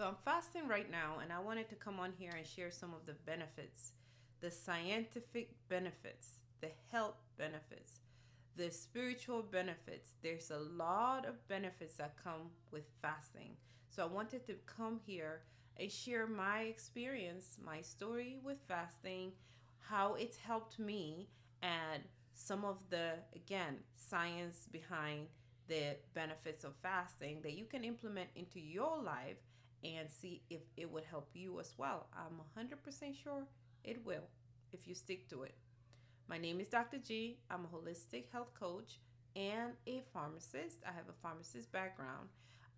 So I'm fasting right now, and I wanted to come on here and share some of the benefits, the scientific benefits, the health benefits, the spiritual benefits. There's a lot of benefits that come with fasting. So I wanted to come here and share my experience, my story with fasting, how it's helped me, and some of the, again, science behind the benefits of fasting that you can implement into your life and see if it would help you as well. I'm 100% sure it will if you stick to it. My name is Dr. G. I'm a holistic health coach and a pharmacist. I have a pharmacist background.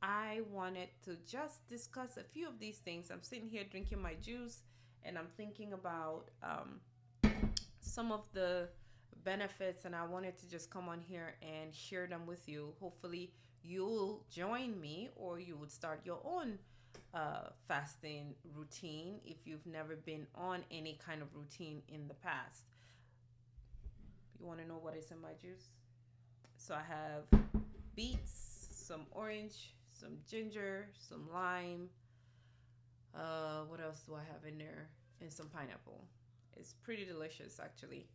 I wanted to just discuss a few of these things. I'm sitting here drinking my juice and I'm thinking about some of the benefits, and I wanted to just come on here and share them with you. Hopefully, you'll join me or you would start your own fasting routine if you've never been on any kind of routine in the past. You want to know what is in my juice? So I have beets, some orange, some ginger, some lime. What else do I have in there? And some pineapple. It's pretty delicious, actually.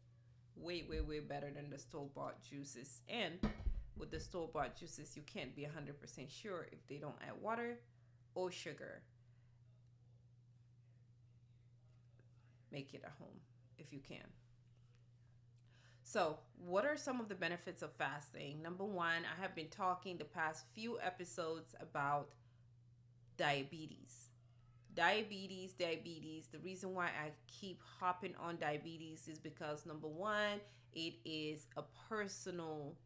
Way, way, way better than the store bought juices. And with the store bought juices, you can't be 100% sure if they don't add water or sugar. Make it at home if you can. So, what are some of the benefits of fasting? Number one, I have been talking the past few episodes about diabetes. Diabetes. The reason why I keep hopping on diabetes is because number one, it is a personal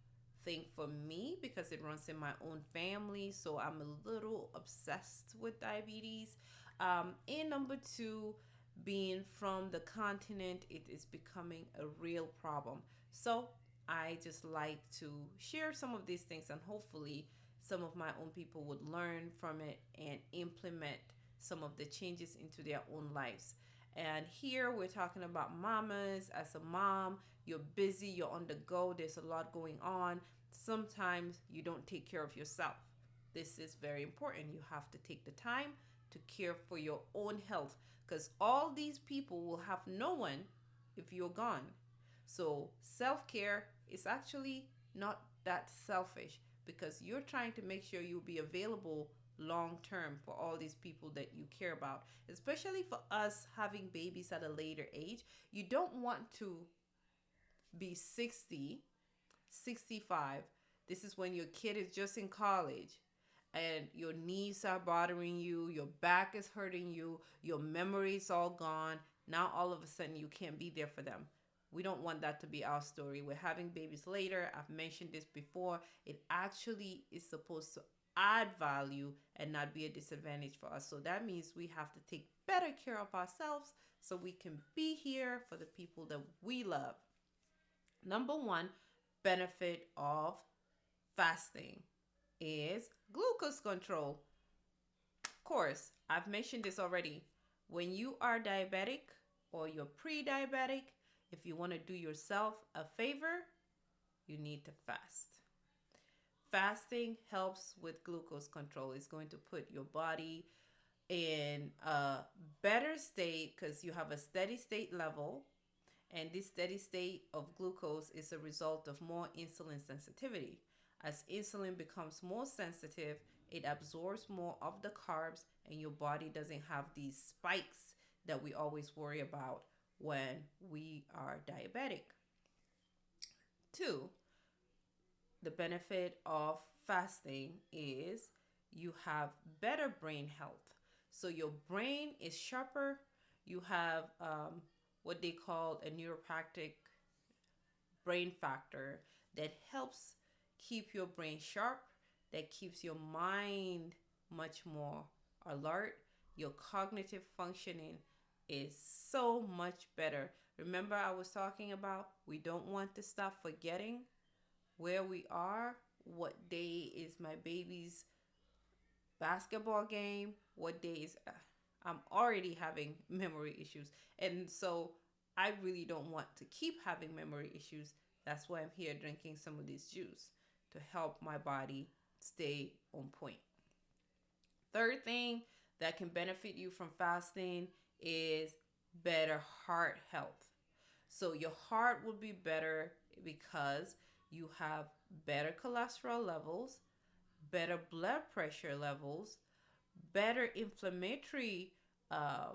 thing for me because it runs in my own family. So I'm a little obsessed with diabetes. And number two, being from the continent, it is becoming a real problem. So I just like to share some of these things, and hopefully some of my own people would learn from it and implement some of the changes into their own lives. And here we're talking about mamas. As a mom, you're busy, you're on the go, there's a lot going on. Sometimes you don't take care of yourself. This is very important. You have to take the time to care for your own health because all these people will have no one if you're gone. So, self care is actually not that selfish because you're trying to make sure you'll be available long term for all these people that you care about, especially for us having babies at a later age. You don't want to be 60, 65. This is when your kid is just in college and your knees are bothering you, your back is hurting you, your memory is all gone. Now all of a sudden you can't be there for them. We don't want that to be our story. We're having babies later. I've mentioned this before. It actually is supposed to add value and not be a disadvantage for us. So that means we have to take better care of ourselves so we can be here for the people that we love. Number one benefit of fasting is glucose control. Of course, I've mentioned this already. When you are diabetic or you're pre diabetic, if you want to do yourself a favor, you need to fast. Fasting helps with glucose control. It's going to put your body in a better state because you have a steady state level, and this steady state of glucose is a result of more insulin sensitivity. As insulin becomes more sensitive, it absorbs more of the carbs, and your body doesn't have these spikes that we always worry about when we are diabetic. Two, the benefit of fasting is you have better brain health. So your brain is sharper. You have what they call a neuropactic brain factor that helps keep your brain sharp, that keeps your mind much more alert. Your cognitive functioning is so much better. Remember, I was talking about we don't want to stop forgetting where we are. What day is my baby's basketball game? What day is I'm already having memory issues. And so I really don't want to keep having memory issues. That's why I'm here drinking some of this juice to help my body stay on point. Third thing that can benefit you from fasting is better heart health. So your heart will be better because you have better cholesterol levels, better blood pressure levels, better inflammatory uh,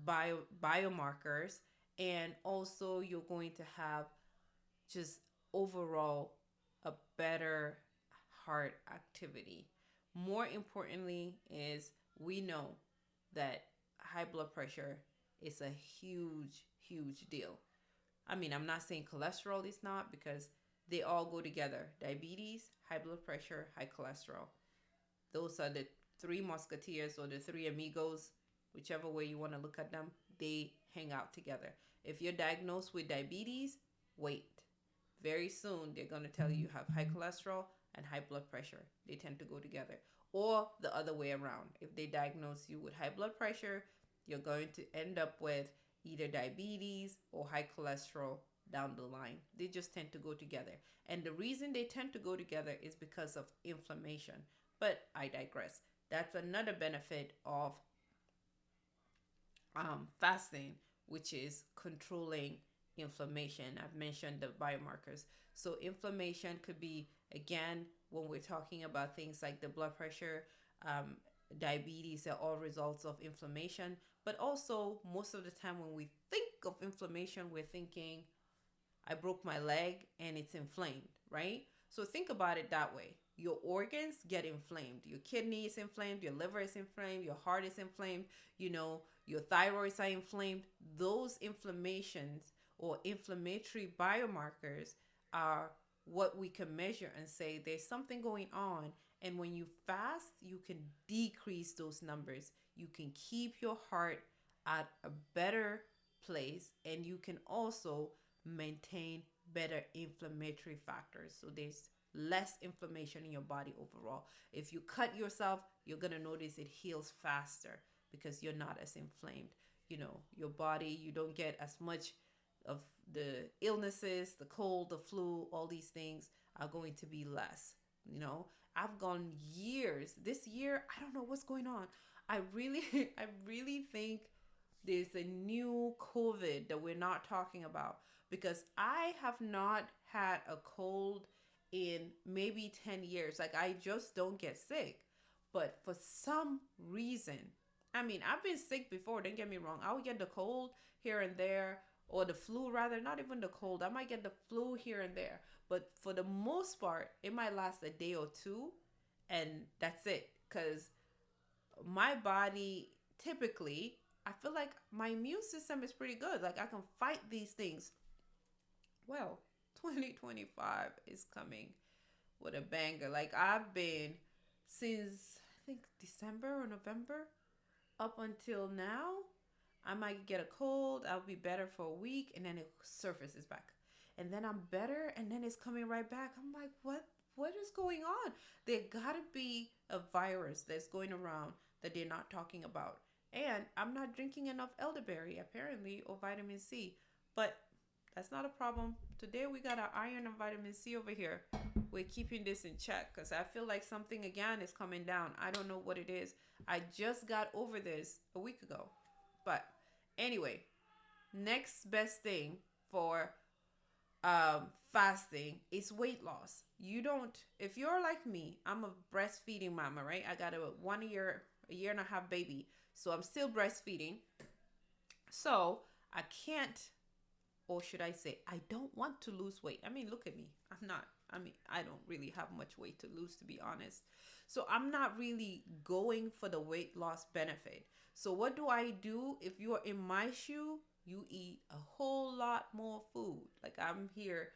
biomarkers, and also you're going to have just overall a better heart activity. More importantly, is we know that high blood pressure is a huge, huge deal. I mean, I'm not saying cholesterol is not, because they all go together: diabetes, high blood pressure, high cholesterol. Those are the three musketeers, or the three amigos, whichever way you want to look at them. They hang out together. If you're diagnosed with diabetes, wait. Very soon, they're going to tell you have high cholesterol and high blood pressure. They tend to go together. Or the other way around. If they diagnose you with high blood pressure, you're going to end up with either diabetes or high cholesterol down the line. They just tend to go together. And the reason they tend to go together is because of inflammation. But I digress. That's another benefit of fasting, which is controlling inflammation. I've mentioned the biomarkers. So, inflammation could be, again, when we're talking about things like the blood pressure, um, diabetes, are all results of inflammation. But also, most of the time, when we think of inflammation, we're thinking, I broke my leg and it's inflamed, right? So think about it that way. Your organs get inflamed. Your kidney is inflamed, your liver is inflamed, your heart is inflamed, your thyroids are inflamed. Those inflammations or inflammatory biomarkers are what we can measure and say there's something going on. And when you fast, you can decrease those numbers. You can keep your heart at a better place, and you can also maintain better inflammatory factors. So there's less inflammation in your body overall. If you cut yourself, you're going to notice it heals faster because you're not as inflamed. Your body, you don't get as much of the illnesses, the cold, the flu, all these things are going to be less. I've gone years. This year, I don't know what's going on. I really, I really think there's a new COVID that we're not talking about, because I have not had a cold in maybe 10 years. Like, I just don't get sick. But for some reason, I mean, I've been sick before, don't get me wrong. I would get the cold here and there, or the flu rather, not even the cold. I might get the flu here and there. But for the most part, it might last a day or two, and that's it. Because my body typically, I feel like my immune system is pretty good. Like, I can fight these things. Well, 2025 is coming with a banger. Like, I've been since, I think, December or November up until now. I might get a cold, I'll be better for a week, and then it surfaces back. And then I'm better, and then it's coming right back. I'm like, what is going on? There gotta be a virus that's going around that they're not talking about. And I'm not drinking enough elderberry, apparently, or vitamin C. But that's not a problem. Today we got our iron and vitamin C over here. We're keeping this in check because I feel like something again is coming down. I don't know what it is. I just got over this a week ago. But anyway, next best thing for fasting is weight loss. You don't, if you're like me, I'm a breastfeeding mama, right? I got a year and a half baby. So I'm still breastfeeding. So I can't, or should I say, I don't want to lose weight. I mean, look at me. I don't really have much weight to lose, to be honest. So I'm not really going for the weight loss benefit. So what do I do? If you're in my shoe, you eat a whole lot more food. Like, I'm here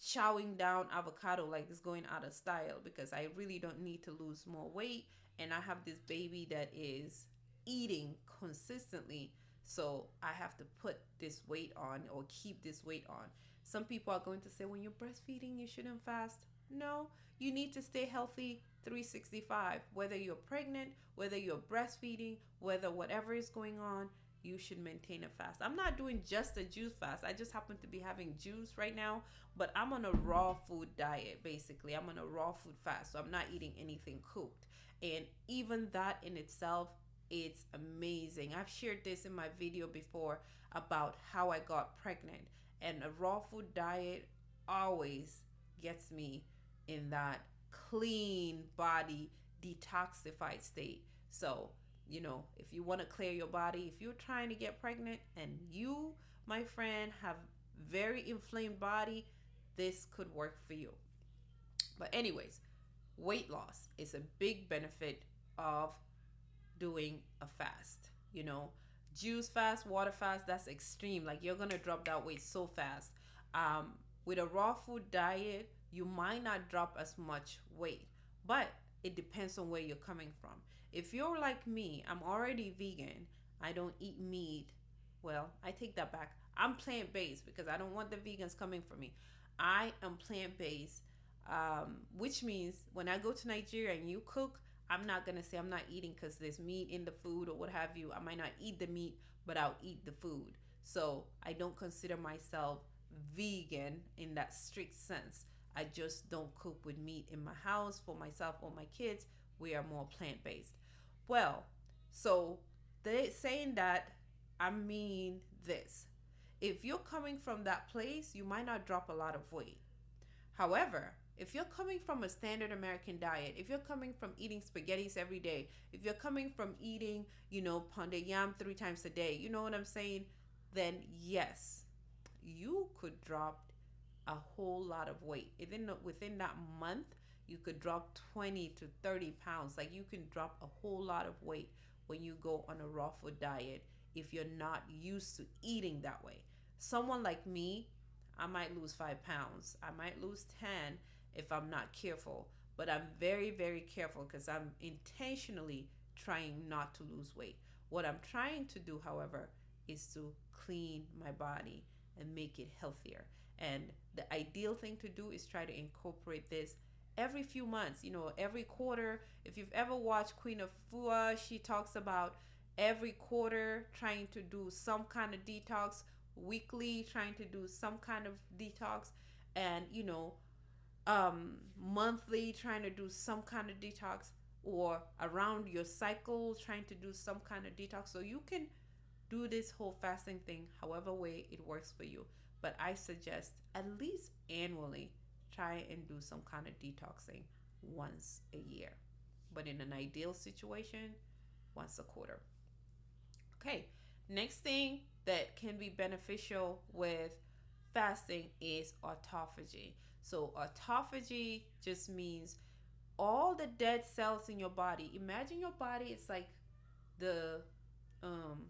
chowing down avocado like it's going out of style because I really don't need to lose more weight. And I have this baby that is eating consistently. So I have to put this weight on, or keep this weight on. Some people are going to say, when you're breastfeeding, you shouldn't fast. No, you need to stay healthy 365. Whether you're pregnant, whether you're breastfeeding, whether whatever is going on, you should maintain a fast. I'm not doing just a juice fast. I just happen to be having juice right now, but I'm on a raw food diet, basically. I'm on a raw food fast, so I'm not eating anything cooked. And even that in itself It's amazing. I've shared this in my video before about how I got pregnant, and a raw food diet always gets me in that clean body, detoxified state. So, if you want to clear your body, if you're trying to get pregnant and you, my friend, have very inflamed body, this could work for you. But anyways, weight loss is a big benefit of doing a fast. Juice fast, water fast, that's extreme. Like, you're gonna drop that weight so fast. Um, with a raw food diet, you might not drop as much weight, but it depends on where you're coming from. If you're like me, I'm already vegan. I don't eat meat. Well, I take that back. I'm plant based because I don't want the vegans coming for me. I am plant based, which means when I go to Nigeria and you cook, I'm not gonna say I'm not eating because there's meat in the food or what have you. I might not eat the meat, but I'll eat the food. So I don't consider myself vegan in that strict sense. I just don't cook with meat in my house for myself or my kids. We are more plant based. Well, so they saying that, I mean this. If you're coming from that place, you might not drop a lot of weight. However, if you're coming from a standard American diet, if you're coming from eating spaghettis every day, if you're coming from eating, pounded yam 3 times a day, you know what I'm saying? Then yes, you could drop a whole lot of weight. Within that month, you could drop 20 to 30 pounds. Like, you can drop a whole lot of weight when you go on a raw food diet if you're not used to eating that way. Someone like me, I might lose 5 pounds. I might lose 10 if I'm not careful. But I'm very, very careful because I'm intentionally trying not to lose weight. What I'm trying to do, however, is to clean my body and make it healthier. And the ideal thing to do is try to incorporate this every few months, every quarter. If you've ever watched Queen of Fua, she talks about every quarter trying to do some kind of detox, weekly trying to do some kind of detox, and monthly trying to do some kind of detox, or around your cycle trying to do some kind of detox. So you can do this whole fasting thing however way it works for you, but I suggest at least annually try and do some kind of detoxing once a year, but in an ideal situation, once a quarter. Okay, next thing that can be beneficial with fasting is autophagy. So autophagy just means all the dead cells in your body. Imagine your body is like the um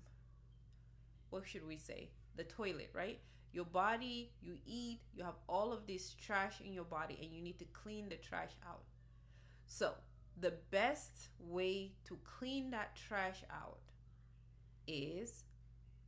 what should we say? The toilet, right? Your body, you eat, you have all of this trash in your body and you need to clean the trash out. So, the best way to clean that trash out is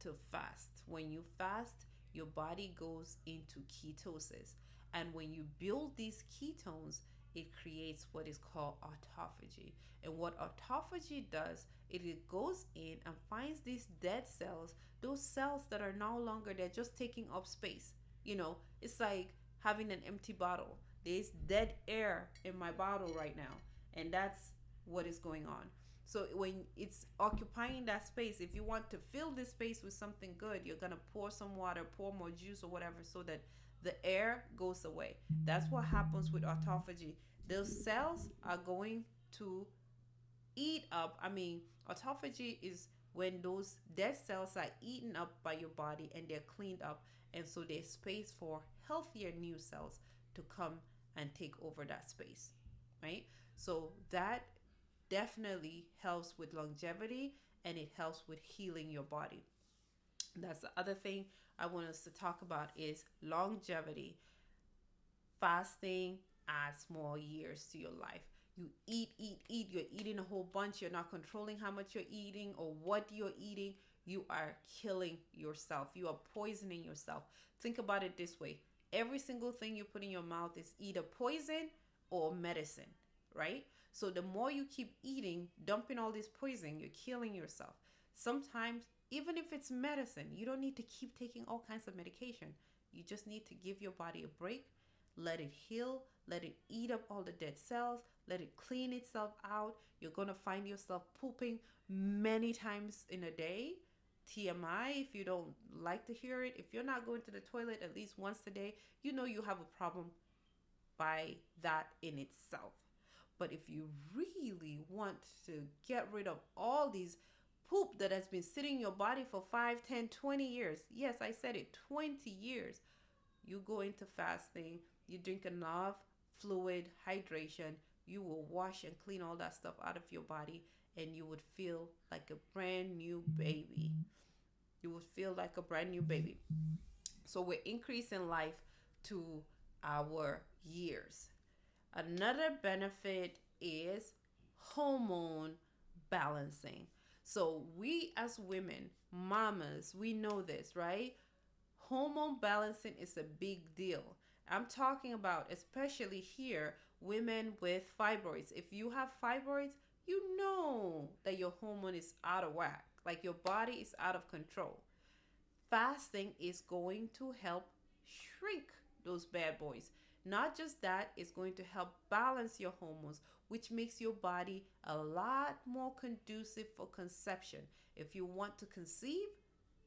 to fast. When you fast, your body goes into ketosis. And when you build these ketones, it creates what is called autophagy. And what autophagy does, it goes in and finds these dead cells, those cells that are no longer, they're just taking up space. It's like having an empty bottle. There's dead air in my bottle right now. And that's what is going on. So when it's occupying that space, if you want to fill this space with something good, you're going to pour some water, pour more juice or whatever so that the air goes away. That's what happens with autophagy. Those cells are going to eat up. Autophagy is when those dead cells are eaten up by your body and they're cleaned up. And so there's space for healthier new cells to come and take over that space, right? So that definitely helps with longevity and it helps with healing your body. That's the other thing I want us to talk about is longevity. Fasting adds more years to your life. You eat, you're eating a whole bunch. You're not controlling how much you're eating or what you're eating. You are killing yourself. You are poisoning yourself. Think about it this way. Every single thing you put in your mouth is either poison or medicine, right? So the more you keep eating, dumping all this poison, you're killing yourself. Sometimes, even if it's medicine, you don't need to keep taking all kinds of medication. You just need to give your body a break, let it heal, let it eat up all the dead cells, let it clean itself out. You're going to find yourself pooping many times in a day. TMI, if you don't like to hear it, if you're not going to the toilet at least once a day, you know you have a problem by that in itself. But if you really want to get rid of all these poop that has been sitting in your body for 5, 10, 20 years, yes, I said it, 20 years, you go into fasting, you drink enough fluid, hydration, you will wash and clean all that stuff out of your body, and you would feel like a brand new baby. You would feel like a brand new baby. So we're increasing life to our years. Another benefit is hormone balancing. So we as women, mamas, we know this, right? Hormone balancing is a big deal. I'm talking about, especially here, women with fibroids. If you have fibroids, you know that your hormone is out of whack, like your body is out of control. Fasting is going to help shrink those bad boys. Not just that, it's going to help balance your hormones, which makes your body a lot more conducive for conception. If you want to conceive,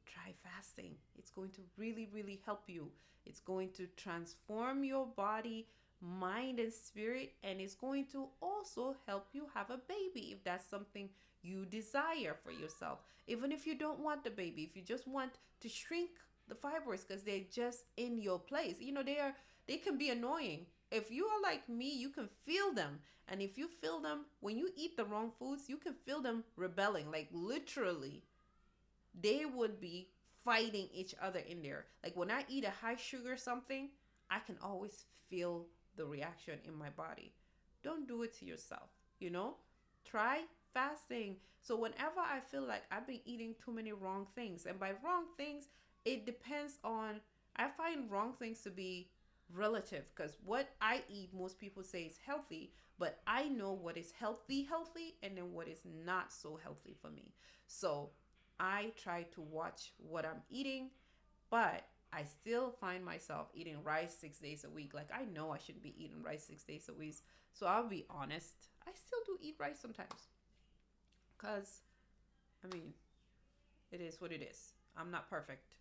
try fasting. It's going to really, really help you. It's going to transform your body, mind, and spirit, and it's going to also help you have a baby if that's something you desire for yourself. Even if you don't want the baby, if you just want to shrink the fibroids because they're just in your place, they can be annoying. If you are like me, you can feel them. And if you feel them when you eat the wrong foods, you can feel them rebelling, like literally they would be fighting each other in there. Like when I eat a high sugar something, I can always feel the reaction in my body. Don't do it to yourself, you know? Try fasting. So whenever I feel like I've been eating too many wrong things, and by wrong things, it depends on, I find wrong things to be relative because what I eat, most people say is healthy, but I know what is healthy, and then what is not so healthy for me. So I try to watch what I'm eating, but I still find myself eating rice 6 days a week. Like I know I shouldn't be eating rice 6 days a week. So I'll be honest. I still do eat rice sometimes. Cause I mean, it is what it is. I'm not perfect.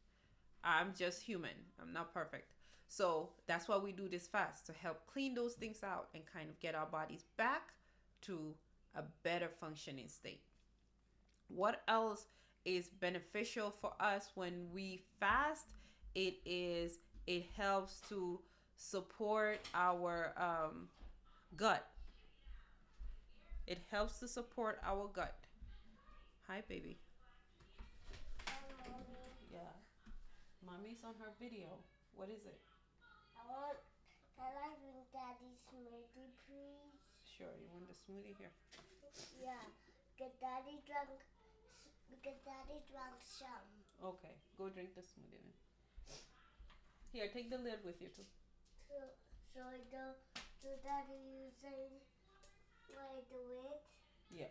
I'm just human. I'm not perfect. So that's why we do this fast to help clean those things out and kind of get our bodies back to a better functioning state. What else is beneficial for us when we fast? It helps to support our gut. It helps to support our gut. Hi, baby. Yeah, mommy's on her video. What is it? Can I drink Daddy's smoothie, please? Sure. You want the smoothie here? Yeah, because Daddy drank some. Okay. Go drink the smoothie then. Here, take the lid with you too. So, so Daddy, you say why do it? Yeah.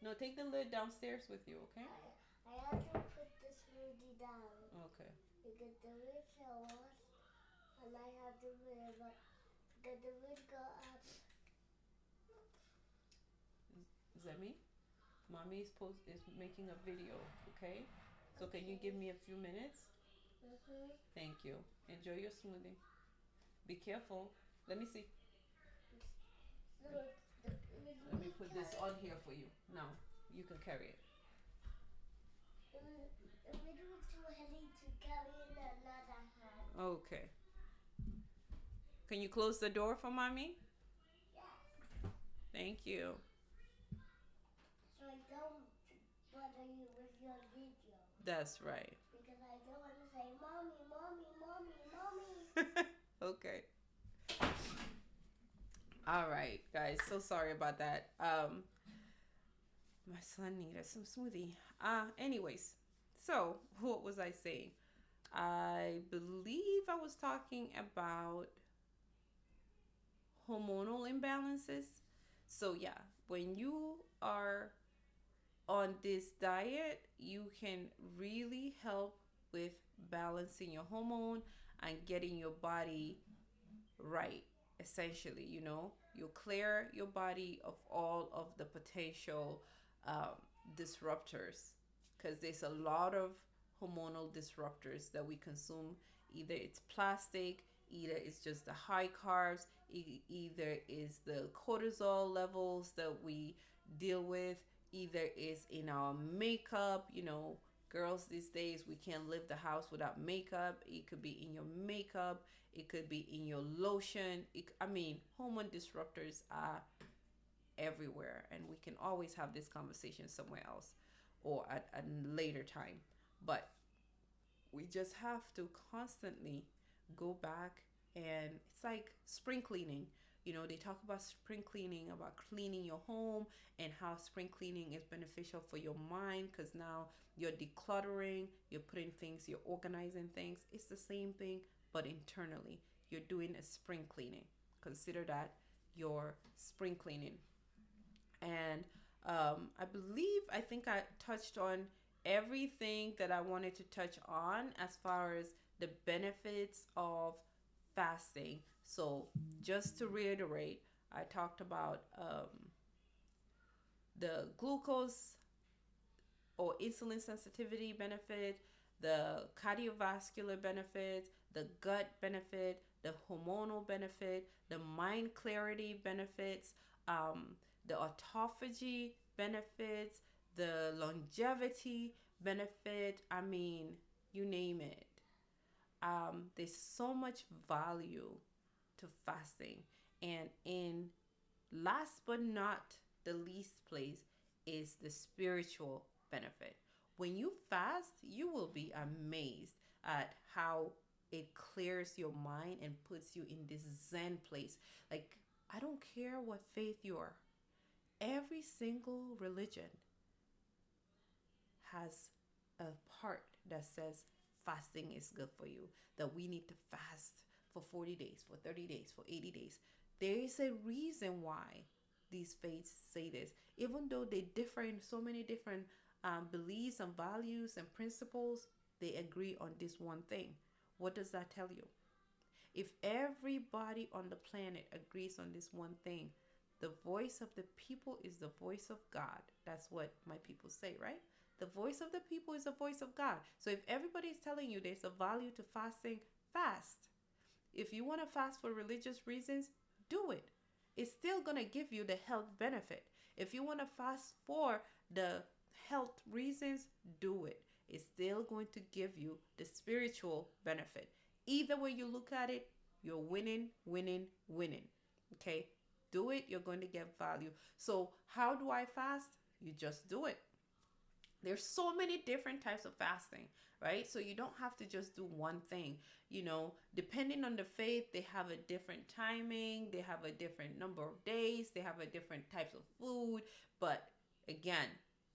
No, take the lid downstairs with you. Okay. I have to put the smoothie down. Okay. Because the lid shows, and I have to put it up. Because the lid go up. Is that me? Mommy is making a video. Okay. So can you give me a few minutes? Thank you. Enjoy your smoothie. Be careful. Let me see. So Let me put this on here for you. Now you can carry it. The lid was too heavy to carry in another hand. Okay. Can you close the door for mommy? Yes. Thank you. So I don't bother you with your video. That's right. Because I don't want to say, Mommy, Mommy, Mommy, Mommy. Okay. All right, guys. So sorry about that. My son needed some smoothie. Anyways, so what was I saying? I believe I was talking about hormonal imbalances. So yeah, when you are on this diet, you can really help with balancing your hormone and getting your body right. essentially. You'll clear your body of all of the potential um, disruptors, because there's a lot of hormonal disruptors that we consume. Either it's plastic, either it's just the high carbs, either is the cortisol levels that we deal with, either is in our makeup. Girls these days, we can't leave the house without makeup. It could be in your makeup, it could be in your lotion. Hormone disruptors are everywhere, and we can always have this conversation somewhere else or at a later time. But we just have to constantly go back, and it's like spring cleaning. They talk about spring cleaning, about cleaning your home, and how spring cleaning is beneficial for your mind, because now you're decluttering, you're putting things, you're organizing things. It's the same thing, but internally. You're doing a spring cleaning. Consider that your spring cleaning. And I think I touched on everything that I wanted to touch on as far as the benefits of fasting. So, just to reiterate, I talked about the glucose or insulin sensitivity benefit, the cardiovascular benefit, the gut benefit, the hormonal benefit, the mind clarity benefits, the autophagy benefits, the longevity benefit. You name it. There's so much value to fasting. And in last but not the least place is the spiritual benefit. When you fast, you will be amazed at how it clears your mind and puts you in this zen place. Like, I don't care what faith you are, every single religion has a part that says fasting is good for you, that we need to fast for 40 days, for 30 days, for 80 days. There is a reason why these faiths say this, even though they differ in so many different beliefs and values and principles. They agree on this one thing. What does that tell you? If everybody on the planet agrees on this one thing, the voice of the people is the voice of God. That's what my people say, right? The voice of the people is the voice of God. So if everybody is telling you there's a value to fasting, fast. If you want to fast for religious reasons, do it. It's still going to give you the health benefit. If you want to fast for the health reasons, do it. It's still going to give you the spiritual benefit. Either way you look at it, you're winning, winning, winning. Okay? Do it, you're going to get value. So, how do I fast? You just do it. There's so many different types of fasting, right? So you don't have to just do one thing. Depending on the faith, they have a different timing, they have a different number of days, they have a different types of food. But again,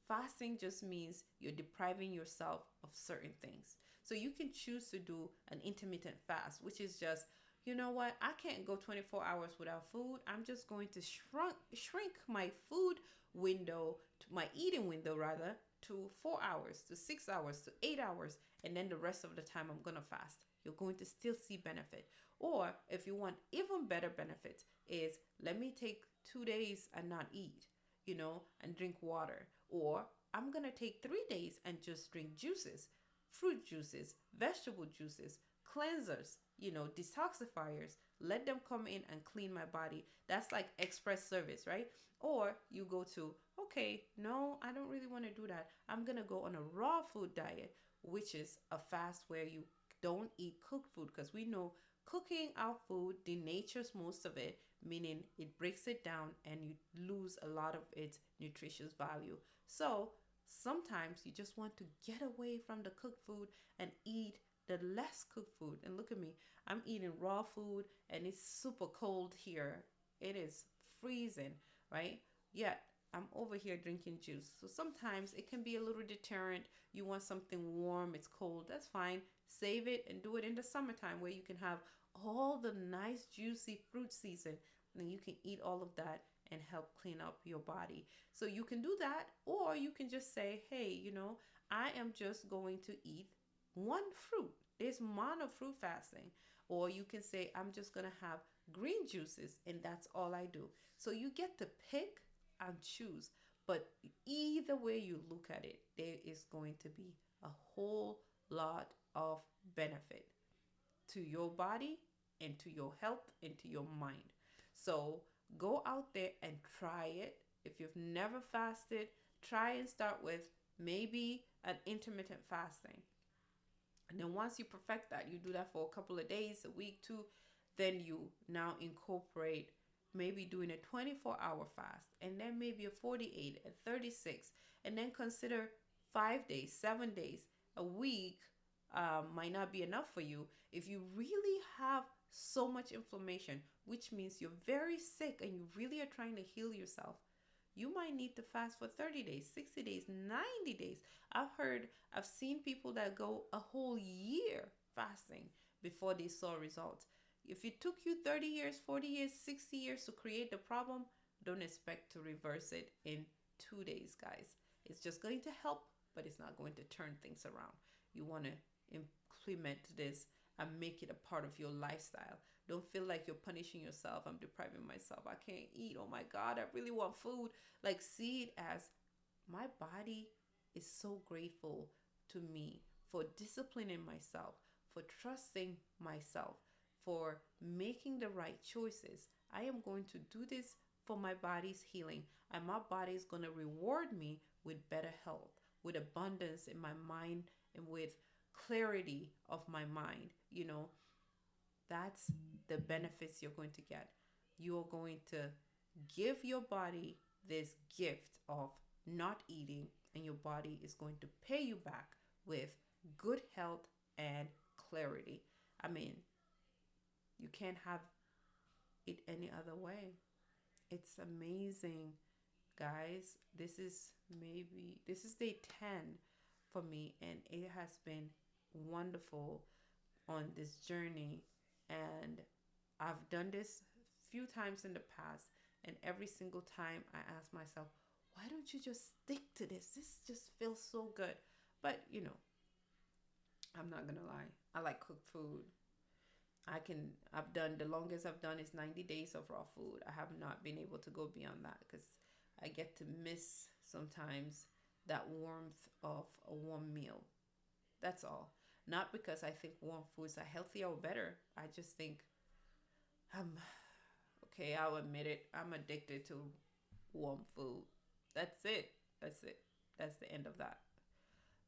fasting just means you're depriving yourself of certain things. So you can choose to do an intermittent fast, which is just, you know what, I can't go 24 hours without food. I'm just going to shrink my food window, to my eating window rather, to 4 hours, to 6 hours, to 8 hours, and then the rest of the time I'm gonna fast. You're going to still see benefit. Or if you want even better benefits, is let me take 2 days and not eat, and drink water. Or I'm gonna take 3 days and just drink juices, fruit juices, vegetable juices, cleansers, detoxifiers. Let them come in and clean my body. That's like express service, right? Or you go to, okay, no, I don't really want to do that. I'm going to go on a raw food diet, which is a fast where you don't eat cooked food, because we know cooking our food denatures most of it, meaning it breaks it down and you lose a lot of its nutritious value. So sometimes you just want to get away from the cooked food and eat the less cooked food. And look at me, I'm eating raw food and it's super cold here. It is freezing, right? Yet I'm over here drinking juice. So sometimes it can be a little deterrent. You want something warm, it's cold, that's fine. Save it and do it in the summertime where you can have all the nice juicy fruit season. And you can eat all of that and help clean up your body. So you can do that, or you can just say, hey, I am just going to eat one fruit. There's mono fruit fasting. Or you can say, I'm just going to have green juices, and that's all I do. So you get to pick and choose. But either way you look at it, there is going to be a whole lot of benefit to your body and to your health and to your mind. So go out there and try it. If you've never fasted, try and start with maybe an intermittent fasting. And then once you perfect that, you do that for a couple of days, a week, two, then you now incorporate maybe doing a 24-hour fast, and then maybe a 48, a 36, and then consider 5 days, 7 days, a week. Might not be enough for you if you really have so much inflammation, which means you're very sick and you really are trying to heal yourself. You might need to fast for 30 days, 60 days, 90 days. I've seen people that go a whole year fasting before they saw results. If it took you 30 years, 40 years, 60 years to create the problem, don't expect to reverse it in 2 days, guys. It's just going to help, but it's not going to turn things around. You want to implement this and make it a part of your lifestyle. Don't feel like you're punishing yourself. I'm depriving myself. I can't eat. Oh my God, I really want food. Like, see it as my body is so grateful to me for disciplining myself, for trusting myself, for making the right choices. I am going to do this for my body's healing, and my body is going to reward me with better health, with abundance in my mind, and with clarity of my mind. That's the benefits you're going to get. You're going to give your body this gift of not eating, and your body is going to pay you back with good health and clarity. I mean, you can't have it any other way. It's amazing, guys. This is day 10 for me, and it has been wonderful on this journey. And I've done this few times in the past, and every single time I ask myself, why don't you just stick to this? This just feels so good. But I'm not gonna lie. I like cooked food. I've done, the longest I've done is 90 days of raw food. I have not been able to go beyond that because I get to miss sometimes that warmth of a warm meal. That's all. Not because I think warm foods are healthier or better. I just think I'm okay. I'll admit it. I'm addicted to warm food. That's it. That's it. That's the end of that.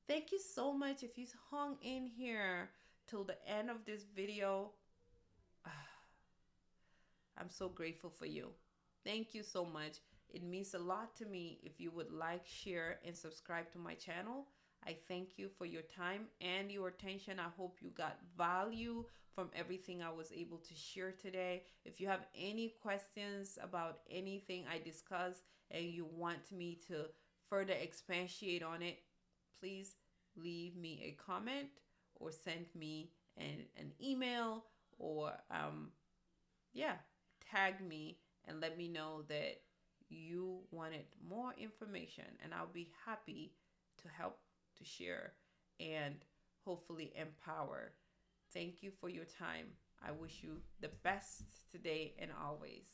Thank you so much if you hung in here till the end of this video. I'm so grateful for you. Thank you so much. It means a lot to me if you would like, share, and subscribe to my channel. I thank you for your time and your attention. I hope you got value from everything I was able to share today. If you have any questions about anything I discussed and you want me to further expatiate on it, please leave me a comment or send me an email, or yeah, tag me and let me know that you wanted more information, and I'll be happy to help, to share, and hopefully empower. Thank you for your time. I wish you the best today and always.